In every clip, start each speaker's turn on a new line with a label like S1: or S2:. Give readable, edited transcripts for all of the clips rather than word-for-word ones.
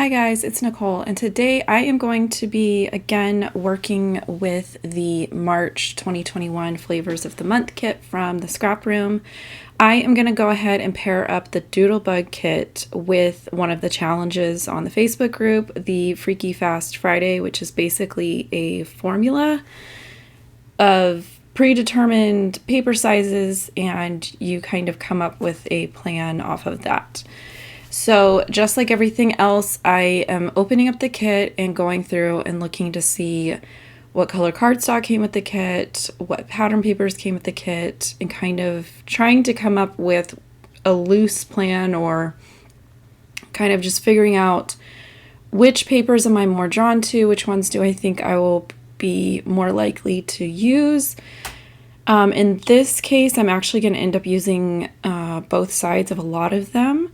S1: Hi guys, it's Nicole, and today I am going to be again working with the March 2021 Flavors of the Month kit from the Scraproom. I am going to go ahead and pair up the Doodlebug kit with one of the challenges on the Facebook group, the Freaky Fast Friday, which is basically a formula of predetermined paper sizes, and you kind of come up with a plan off of that. So just like everything else, I am opening up the kit and going through and looking to see what color cardstock came with the kit, what pattern papers came with the kit, and kind of trying to come up with a loose plan, or kind of just figuring out which papers am I more drawn to, which ones do I think I will be more likely to use. In this case, I'm actually going to end up using both sides of a lot of them.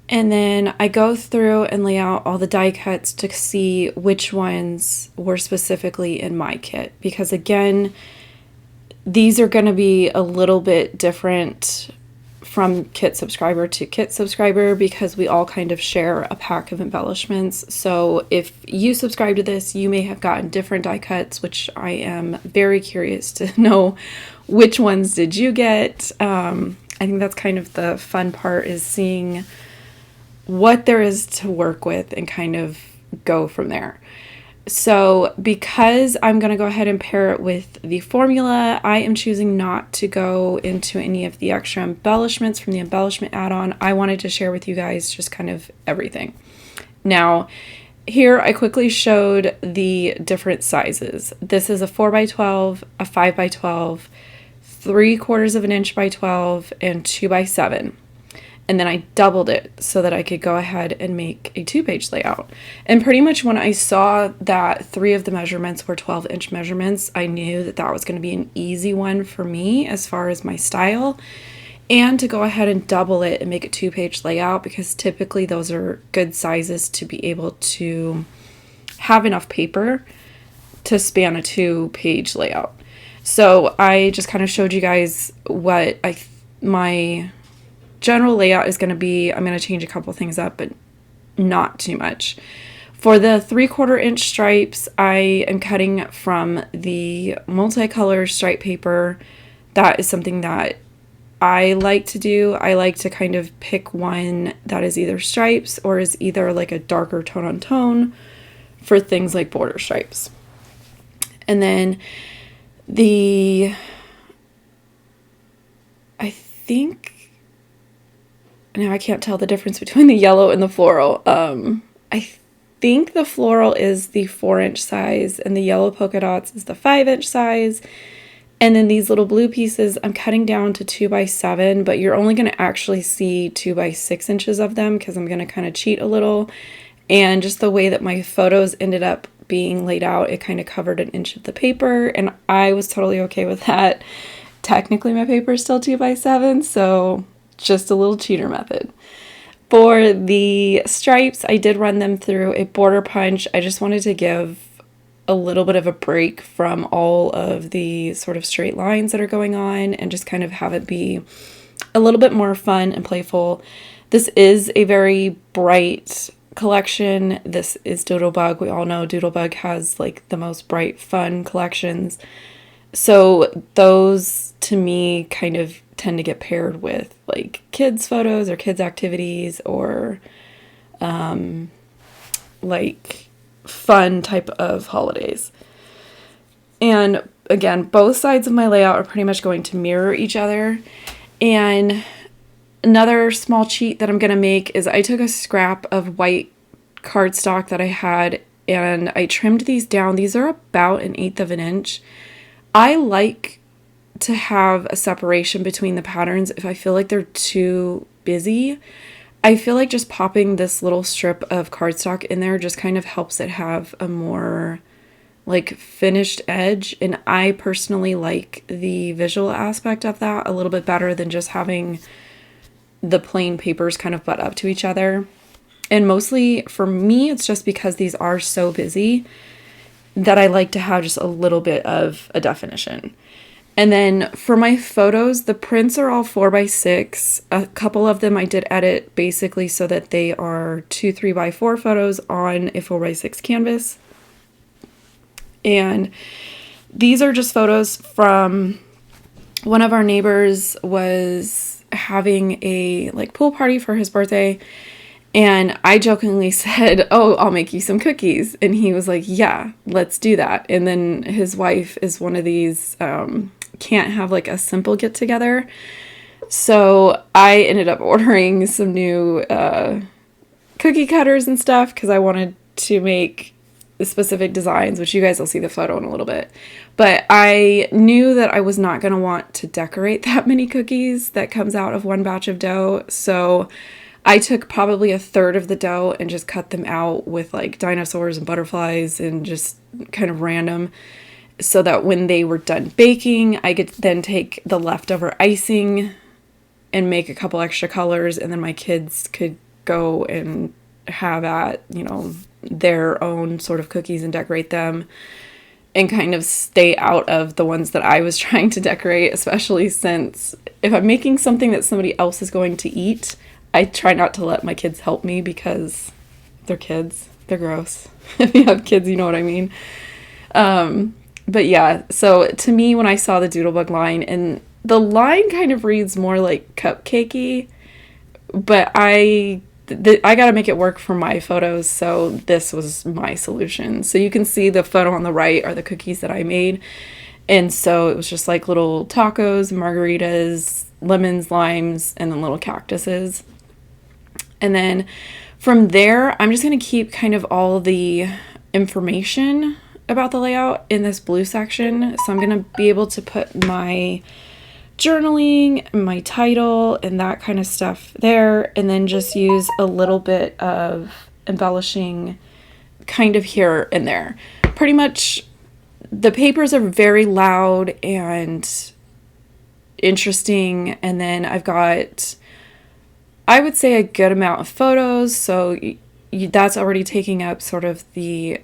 S1: And then I go through and lay out all the die cuts to see which ones were specifically in my kit. Because again, these are going to be a little bit different from kit subscriber to kit subscriber, because we all kind of share a pack of embellishments. So if you subscribe to this, you may have gotten different die cuts, which I am very curious to know which ones did you get. I think that's kind of the fun part, is seeing what there is to work with and kind of go from there. So because I'm going to go ahead and pair it with the formula, I am choosing not to go into any of the extra embellishments from the embellishment add-on. I wanted to share with you guys just kind of everything. Now, here I quickly showed the different sizes. This is a 4x12, a 5x12, 3/4 of an inch by 12, and 2x7. And then I doubled it so that I could go ahead and make a 2-page layout. And pretty much when I saw that 3 of the measurements were 12-inch measurements, I knew that that was going to be an easy one for me as far as my style. And to go ahead and double it and make a 2-page layout, because typically those are good sizes to be able to have enough paper to span a 2-page layout. So I just kind of showed you guys what my general layout is going to be. I'm going to change a couple things up, but not too much. For the 3/4 inch stripes, I am cutting from the multicolor stripe paper. That is something that I like to do. I like to kind of pick one that is either stripes or is either like a darker tone on tone for things like border stripes. And then now I can't tell the difference between the yellow and the floral. I think the floral is the 4-inch size and the yellow polka dots is the 5-inch size. And then these little blue pieces, I'm cutting down to 2x7, but you're only going to actually see 2x6 inches of them, because I'm going to kind of cheat a little. And just the way that my photos ended up being laid out, it kind of covered an inch of the paper, and I was totally okay with that. Technically my paper is still 2x7, so just a little cheater method. For the stripes, I did run them through a border punch. I just wanted to give a little bit of a break from all of the sort of straight lines that are going on, and just kind of have it be a little bit more fun and playful. This is a very bright collection. This is Doodlebug. We all know Doodlebug has like the most bright, fun collections. So those to me kind of tend to get paired with like kids photos or kids activities, or like fun type of holidays. And again, both sides of my layout are pretty much going to mirror each other. And another small cheat that I'm going to make is I took a scrap of white cardstock that I had and I trimmed these down. These are about 1/8 of an inch. I like to have a separation between the patterns if I feel like they're too busy. I feel like just popping this little strip of cardstock in there just kind of helps it have a more like finished edge, and I personally like the visual aspect of that a little bit better than just having the plain papers kind of butt up to each other. And mostly for me, it's just because these are so busy that I like to have just a little bit of a definition. And then for my photos, the prints are all 4x6. A couple of them I did edit basically so that they are 2 3x4 photos on a 4x6 canvas. And these are just photos from one of our neighbors was having a like pool party for his birthday. And I jokingly said, "Oh, I'll make you some cookies." And he was like, "Yeah, let's do that." And then his wife is one of these, can't have like a simple get together. So I ended up ordering some new cookie cutters and stuff because I wanted to make the specific designs, which you guys will see the photo in a little bit. But I knew that I was not going to want to decorate that many cookies that comes out of one batch of dough. So I took probably a third of the dough and just cut them out with like dinosaurs and butterflies and just kind of random, so that when they were done baking, I could then take the leftover icing and make a couple extra colors, and then my kids could go and have at, you know, their own sort of cookies and decorate them and kind of stay out of the ones that I was trying to decorate, especially since if I'm making something that somebody else is going to eat, I try not to let my kids help me because they're kids. They're gross. If you have kids, you know what I mean. But yeah, so to me, when I saw the Doodlebug line, and the line kind of reads more like cupcakey, but I got to make it work for my photos, so this was my solution. So you can see the photo on the right are the cookies that I made. And so it was just like little tacos, margaritas, lemons, limes, and then little cactuses. And then from there, I'm just going to keep kind of all the information about the layout in this blue section. So I'm going to be able to put my journaling, my title, and that kind of stuff there, and then just use a little bit of embellishing kind of here and there. Pretty much the papers are very loud and interesting, and then I've got, I would say, a good amount of photos, so that's already taking up sort of the,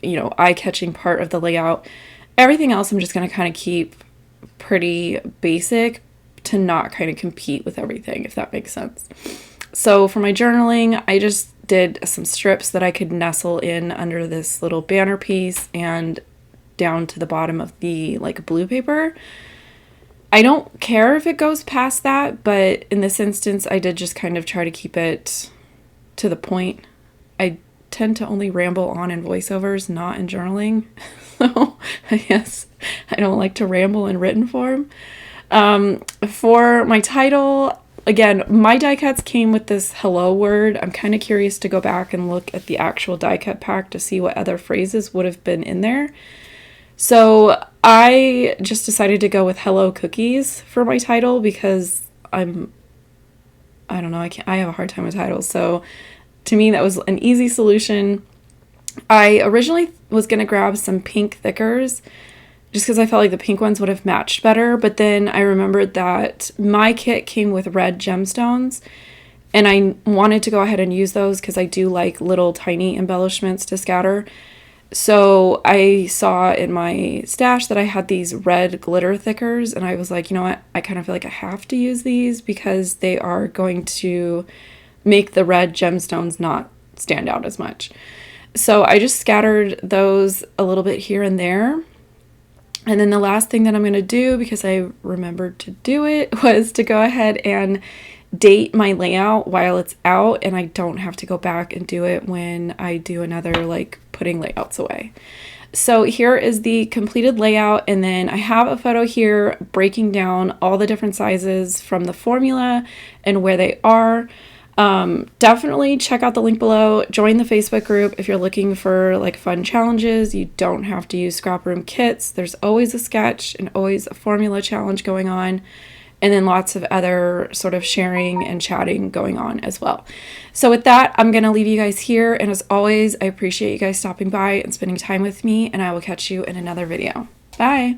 S1: you know, eye-catching part of the layout. Everything else I'm just going to kind of keep pretty basic to not kind of compete with everything, if that makes sense. So for my journaling, I just did some strips that I could nestle in under this little banner piece and down to the bottom of the like blue paper. I don't care if it goes past that, but in this instance, I did just kind of try to keep it to the point. I tend to only ramble on in voiceovers, not in journaling. So I guess I don't like to ramble in written form. For my title, again, my die cuts came with this hello word. I'm kind of curious to go back and look at the actual die cut pack to see what other phrases would have been in there. So I just decided to go with hello cookies for my title because I don't know, I have a hard time with titles. So to me, that was an easy solution. I originally was going to grab some pink thickers just because I felt like the pink ones would have matched better. But then I remembered that my kit came with red gemstones, and I wanted to go ahead and use those because I do like little tiny embellishments to scatter. So I saw in my stash that I had these red glitter thickers, and I was like, you know what? I kind of feel like I have to use these because they are going to make the red gemstones not stand out as much. So I just scattered those a little bit here and there. And then the last thing that I'm going to do, because I remembered to do it, was to go ahead and date my layout while it's out, and I don't have to go back and do it when I do another like putting layouts away. So here is the completed layout, and then I have a photo here breaking down all the different sizes from the formula and where they are. Definitely check out the link below. Join the Facebook group if you're looking for like fun challenges. You don't have to use Scraproom kits. There's always a sketch and always a formula challenge going on, and then lots of other sort of sharing and chatting going on as well. So with that, I'm going to leave you guys here. And as always, I appreciate you guys stopping by and spending time with me, and I will catch you in another video. Bye.